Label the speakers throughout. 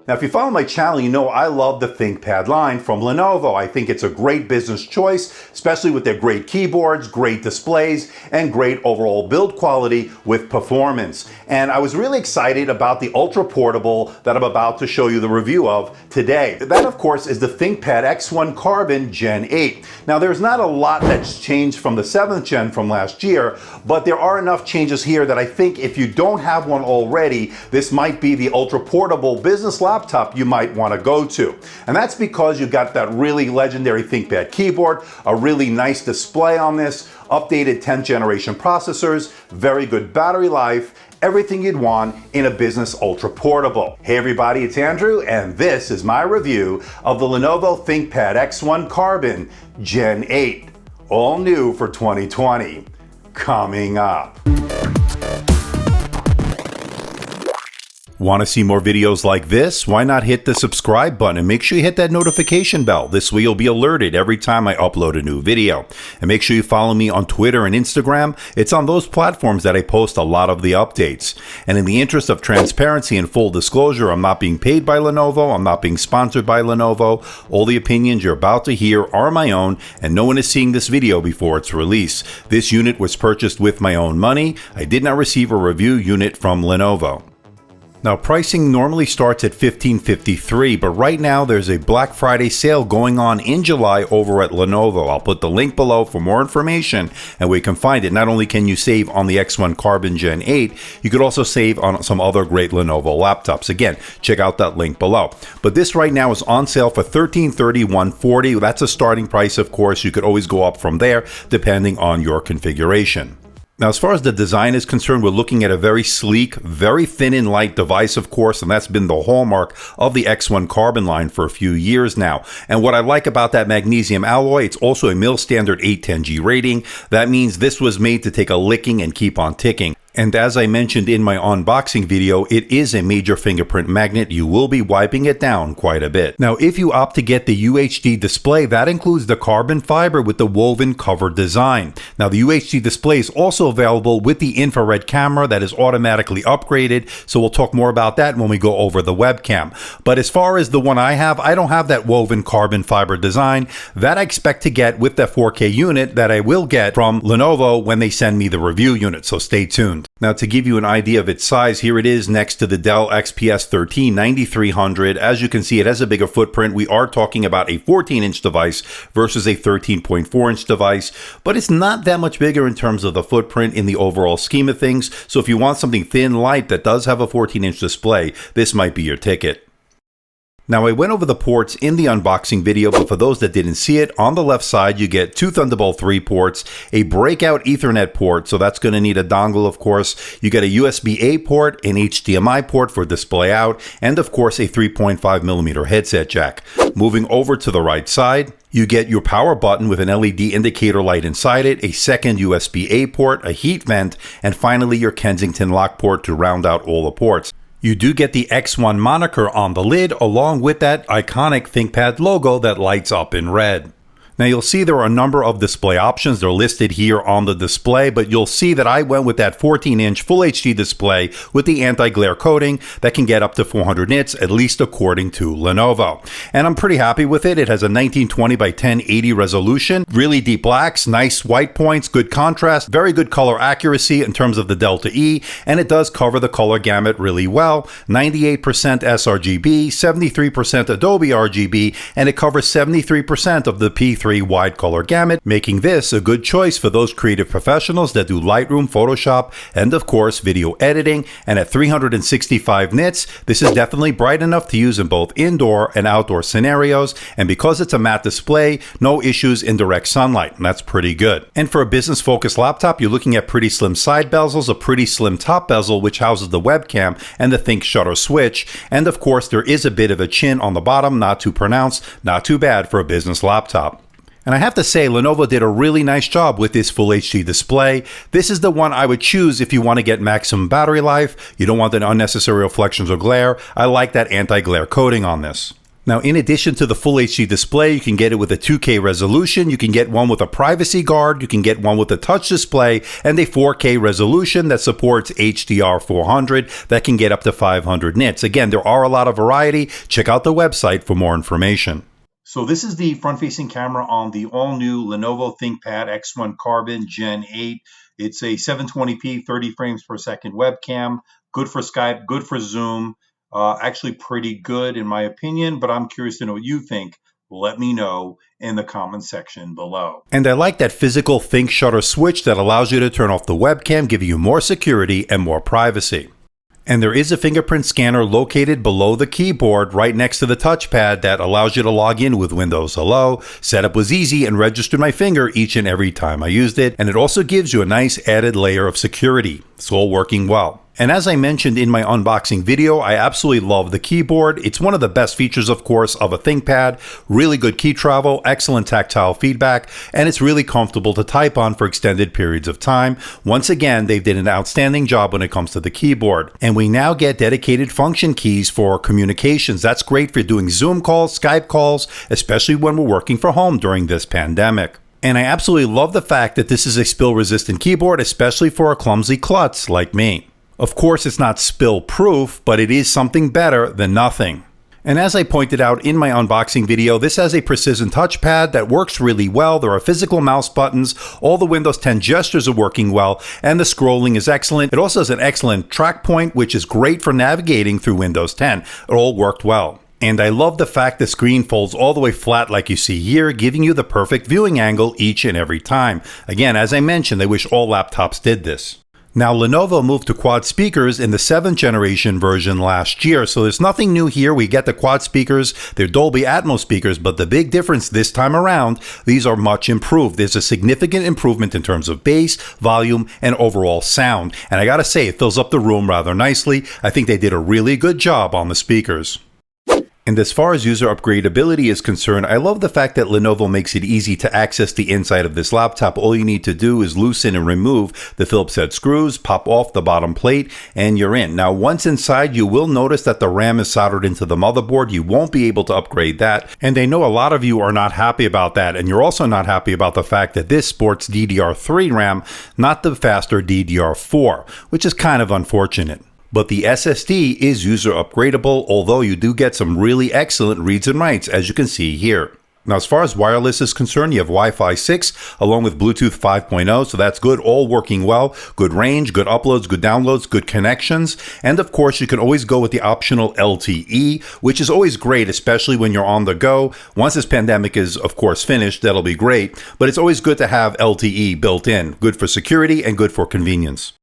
Speaker 1: Now, if you follow my channel, you know I love the ThinkPad line from Lenovo. I think it's a great business choice, especially with their great keyboards, great displays, and great overall build quality with performance. And I was really excited about the ultra portable that I'm about to show you the review of today. That, of course, is the ThinkPad X1 Carbon Gen 8. Now, there's not a lot that's changed from the 7th gen from last year, but there are enough changes here that I think if you don't have one already, this might be the ultra portable business laptop you might want to go to. And that's because you've got that really legendary ThinkPad keyboard, a really nice display on this, updated 10th generation processors, very good battery life, everything you'd want in a business ultra portable. Hey everybody, it's Andrew, and this is my review of the Lenovo ThinkPad X1 Carbon Gen 8, all new for 2020. Coming up. Want to see more videos like this? Why not hit the subscribe button and make sure you hit that notification bell. This way you'll be alerted every time I upload a new video. And make sure you follow me on Twitter and Instagram. It's on those platforms that I post a lot of the updates. And in the interest of transparency and full disclosure, I'm not being paid by Lenovo. I'm not being sponsored by Lenovo. All the opinions you're about to hear are my own, and no one is seeing this video before its release. This unit was purchased with my own money. I did not receive a review unit from Lenovo. Now, pricing normally starts at $15.53, but right now there's a Black Friday sale going on in July over at Lenovo. I'll put the link below for more information and where you can find it. Not only can you save on the X1 Carbon Gen 8, you could also save on some other great Lenovo laptops. Again, check out that link below. But this right now is on sale for $1331.40. That's a starting price, of course. You could always go up from there depending on your configuration. Now, as far as the design is concerned, we're looking at a very sleek, very thin and light device, of course, and that's been the hallmark of the X1 Carbon line for a few years now. And what I like about that magnesium alloy, it's also a mil standard 810G rating. That means this was made to take a licking and keep on ticking. And as I mentioned in my unboxing video, it is a major fingerprint magnet. You will be wiping it down quite a bit. Now, if you opt to get the UHD display, that includes the carbon fiber with the woven cover design. Now, the UHD display is also available with the infrared camera that is automatically upgraded. So we'll talk more about that when we go over the webcam. But as far as the one I have, I don't have that woven carbon fiber design. That I expect to get with the 4K unit that I will get from Lenovo when they send me the review unit. So stay tuned. Now, to give you an idea of its size, here it is next to the Dell XPS 13 9300. As you can see, it has a bigger footprint. We are talking about a 14-inch device versus a 13.4-inch device, but it's not that much bigger in terms of the footprint in the overall scheme of things. So if you want something thin, light, that does have a 14-inch display, this might be your ticket. Now, I went over the ports in the unboxing video, but for those that didn't see it, on the left side, you get two Thunderbolt 3 ports, a breakout Ethernet port, so that's going to need a dongle, of course. You get a USB-A port, an HDMI port for display out, and of course, a 3.5mm headset jack. Moving over to the right side, you get your power button with an LED indicator light inside it, a second USB-A port, a heat vent, and finally your Kensington lock port to round out all the ports. You do get the X1 moniker on the lid along with that iconic ThinkPad logo that lights up in red. Now you'll see there are a number of display options. They're listed here on the display, but you'll see that I went with that 14-inch Full HD display with the anti-glare coating that can get up to 400 nits, at least according to Lenovo. And I'm pretty happy with it. It has a 1920 by 1080 resolution, really deep blacks, nice white points, good contrast, very good color accuracy in terms of the Delta E, and it does cover the color gamut really well. 98% sRGB, 73% Adobe RGB, and it covers 73% of the P3 wide color gamut, making this a good choice for those creative professionals that do Lightroom, Photoshop, and of course video editing. And at 365 nits, this is definitely bright enough to use in both indoor and outdoor scenarios. And because it's a matte display, no issues in direct sunlight, and that's pretty good. And for a business focused laptop, you're looking at pretty slim side bezels, a pretty slim top bezel which houses the webcam and the Think shutter switch, and of course there is a bit of a chin on the bottom, not too pronounced, not too bad for a business laptop. And I have to say, Lenovo did a really nice job with this Full HD display. This is the one I would choose if you want to get maximum battery life. You don't want the unnecessary reflections or glare. I like that anti-glare coating on this. Now, in addition to the full HD display, you can get it with a 2K resolution, you can get one with a privacy guard, you can get one with a touch display, and a 4K resolution that supports HDR 400 that can get up to 500 nits. Again, there are a lot of variety. Check out the website for more information. So this is the front-facing camera on the all-new Lenovo ThinkPad X1 Carbon Gen 8. It's a 720p, 30 frames per second webcam, good for Skype, good for Zoom. Actually pretty good in my opinion, but I'm curious to know what you think. Let me know in the comment section below. And I like that physical Think Shutter switch that allows you to turn off the webcam, giving you more security and more privacy. And there is a fingerprint scanner located below the keyboard right next to the touchpad that allows you to log in with Windows Hello. Setup was easy and registered my finger each and every time I used it. And it also gives you a nice added layer of security. It's all working well. And as I mentioned in my unboxing video, I absolutely love the keyboard. It's one of the best features, of course, of a ThinkPad. Really good key travel, excellent tactile feedback, and it's really comfortable to type on for extended periods of time. Once again, they did an outstanding job when it comes to the keyboard. And we now get dedicated function keys for communications. That's great for doing Zoom calls, Skype calls, especially when we're working from home during this pandemic. And I absolutely love the fact that this is a spill-resistant keyboard, especially for a clumsy klutz like me. Of course, it's not spill-proof, but it is something better than nothing. And as I pointed out in my unboxing video, this has a precision touchpad that works really well. There are physical mouse buttons, all the Windows 10 gestures are working well, and the scrolling is excellent. It also has an excellent TrackPoint, which is great for navigating through Windows 10. It all worked well. And I love the fact the screen folds all the way flat like you see here, giving you the perfect viewing angle each and every time. Again, as I mentioned, I wish all laptops did this. Now, Lenovo moved to quad speakers in the 7th generation version last year, so there's nothing new here. We get the quad speakers, they're Dolby Atmos speakers, but the big difference this time around, these are much improved. There's a significant improvement in terms of bass, volume, and overall sound. And I gotta say, it fills up the room rather nicely. I think they did a really good job on the speakers. And as far as user upgradeability is concerned, I love the fact that Lenovo makes it easy to access the inside of this laptop. All you need to do is loosen and remove the Phillips head screws, pop off the bottom plate, and you're in. Now, once inside, you will notice that the RAM is soldered into the motherboard. You won't be able to upgrade that. And I know a lot of you are not happy about that. And you're also not happy about the fact that this sports DDR3 RAM, not the faster DDR4, which is kind of unfortunate. But the SSD is user upgradable, although you do get some really excellent reads and writes, as you can see here. Now, as far as wireless is concerned, you have Wi-Fi 6 along with Bluetooth 5.0, so that's good, all working well. Good range, good uploads, good downloads, good connections. And of course, you can always go with the optional LTE, which is always great, especially when you're on the go. Once this pandemic is, of course, finished, that'll be great. But it's always good to have LTE built in. Good for security and good for convenience.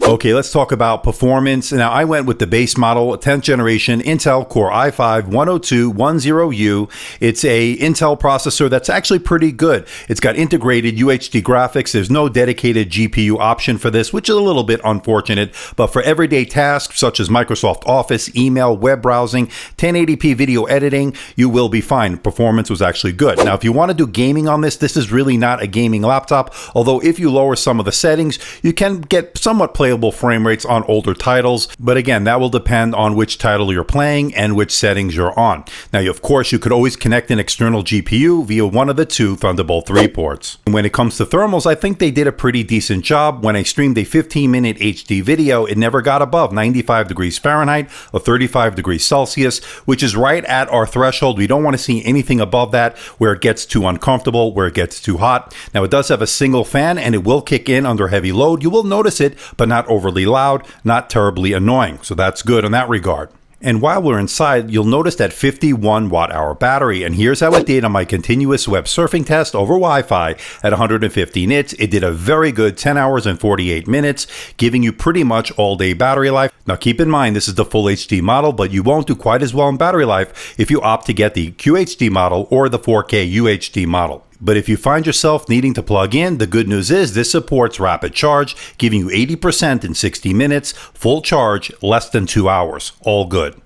Speaker 1: Okay, let's talk about performance. Now, I went with the base model, 10th generation Intel Core i5-10210U. It's a Intel processor that's actually pretty good. It's got integrated UHD graphics. There's no dedicated GPU option for this, which is a little bit unfortunate. But for everyday tasks such as Microsoft Office, email, web browsing, 1080p video editing, you will be fine. Performance was actually good. Now, if you want to do gaming on this, this is really not a gaming laptop. Although if you lower some of the settings, you can get somewhat playable frame rates on older titles, but again, that will depend on which title you're playing and which settings you're on. Now, of course, you could always connect an external GPU via one of the two Thunderbolt 3 ports. And when it comes to thermals, I think they did a pretty decent job. When I streamed a 15-minute HD video, it never got above 95 degrees Fahrenheit or 35 degrees Celsius, which is right at our threshold. We don't want to see anything above that where it gets too uncomfortable, where it gets too hot. Now, it does have a single fan and it will kick in under heavy load. You will notice it, but not overly loud, not terribly annoying. So that's good in that regard. And while we're inside, you'll notice that 51 watt-hour battery. And here's how it did on my continuous web surfing test over Wi-Fi at 150 nits. It did a very good 10 hours and 48 minutes, giving you pretty much all-day battery life. Now keep in mind, this is the full HD model, but you won't do quite as well in battery life if you opt to get the QHD model or the 4K UHD model. But if you find yourself needing to plug in, the good news is this supports rapid charge, giving you 80% in 60 minutes, full charge, less than 2 hours. All good.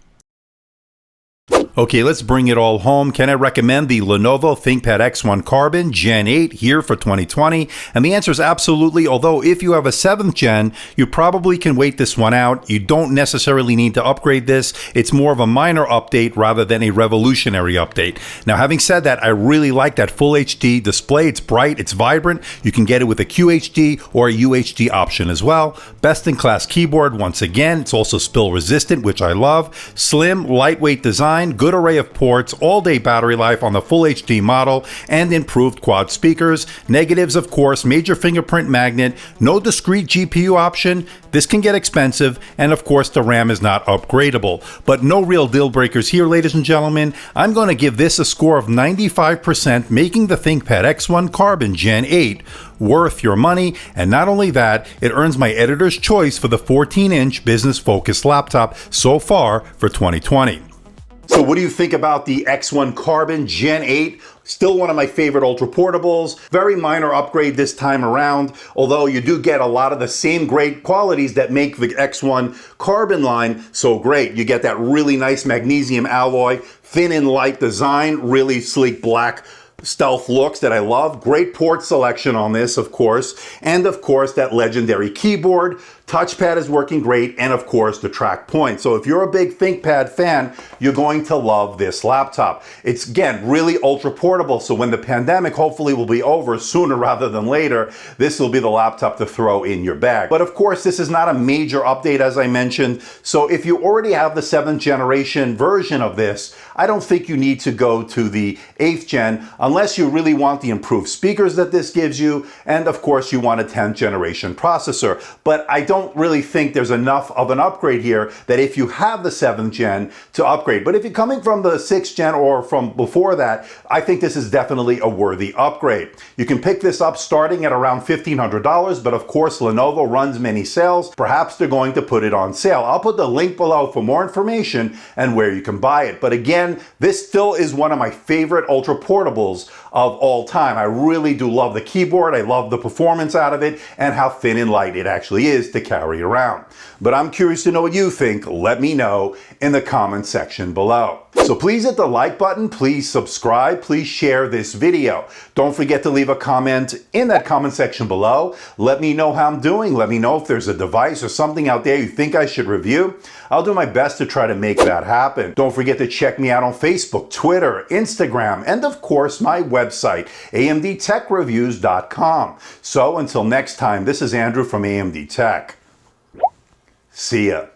Speaker 1: Okay, let's bring it all home. Can I recommend the Lenovo ThinkPad X1 Carbon Gen 8 here for 2020? And the answer is absolutely, although if you have a 7th gen, you probably can wait this one out. You don't necessarily need to upgrade this. It's more of a minor update rather than a revolutionary update. Now, having said that, I really like that Full HD display. It's bright, it's vibrant. You can get it with a QHD or a UHD option as well. Best-in-class keyboard, once again. It's also spill resistant, which I love. Slim, lightweight design, good array of ports, all-day battery life on the Full HD model, and improved quad speakers. Negatives, of course, major fingerprint magnet, no discrete GPU option. This can get expensive, and of course the RAM is not upgradable. But no real deal breakers here, ladies and gentlemen. I'm going to give this a score of 95%, making the ThinkPad X1 Carbon Gen 8 worth your money. And not only that, it earns my editor's choice for the 14-inch business-focused laptop so far for 2020. So what do you think about the X1 Carbon Gen 8? Still one of my favorite ultra portables. Very minor upgrade this time around, although you do get a lot of the same great qualities that make the X1 Carbon line so great. You get that really nice magnesium alloy, thin and light design, really sleek black stealth looks that I love. Great port selection on this, of course. And of course, that legendary keyboard. Touchpad is working great, and of course the TrackPoint. So if you're a big ThinkPad fan, you're going to love this laptop. It's, again, really ultra portable, so when the pandemic hopefully will be over sooner rather than later, this will be the laptop to throw in your bag. But of course, this is not a major update, as I mentioned, so if you already have the 7th generation version of this, I don't think you need to go to the 8th gen unless you really want the improved speakers that this gives you, and of course you want a 10th generation processor. But I don't really think there's enough of an upgrade here that if you have the 7th gen to upgrade. But if you're coming from the 6th gen or from before that, I think this is definitely a worthy upgrade. You can pick this up starting at around $1,500, but of course Lenovo runs many sales. Perhaps they're going to put it on sale. I'll put the link below for more information and where you can buy it. But again, this still is one of my favorite ultra portables of all time. I really do love the keyboard. I love the performance out of it and how thin and light it actually is to carry around. But I'm curious to know what you think. Let me know in the comment section below. So please hit the like button, please subscribe, please share this video. Don't forget to leave a comment in that comment section below. Let me know how I'm doing. Let me know if there's a device or something out there you think I should review. I'll do my best to try to make that happen. Don't forget to check me out on Facebook, Twitter, Instagram, and of course my website, amdtechreviews.com. So until next time, this is Andrew from AMD Tech. See ya.